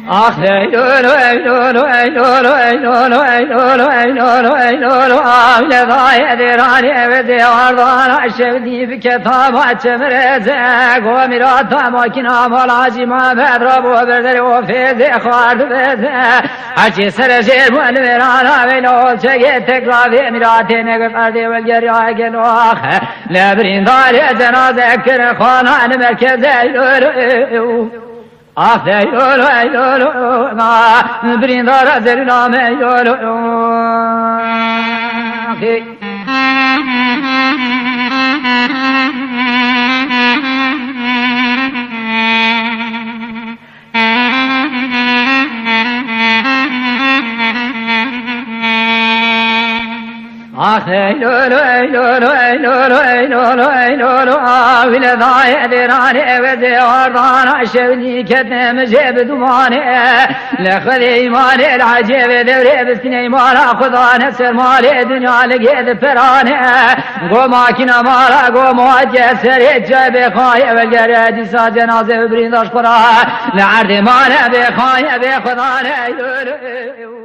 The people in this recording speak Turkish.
Ah eylulu eylulu eylulu eylulu eylulu eylulu eylulu Avle dayedir hani evde ardan aşevdi bir ketaba çemireze Gomirata makina malaci Muhammed Rabu berderi o feze khardı beze Haçi serejir muelverana ve lol çege tekrar emirate ne gösterdi vel geriye gel ah Lebrin dare cenaze kere khanan merkeze eylulu Ah eylulu eylulu brindara zerina eylulu Ah eylulu eylulu eylulu eylulu eylulu Avile dayedir hani evde ardan aşevni ketnem ceb dumane Lekhli iman el acebe devre bisine imana Khudane sermale dünyali gedi perane Go makina mara go muacce seri cebe khaye vel gere disa cenaze brindaş para Le ardi mane be khaye be khudane eylulu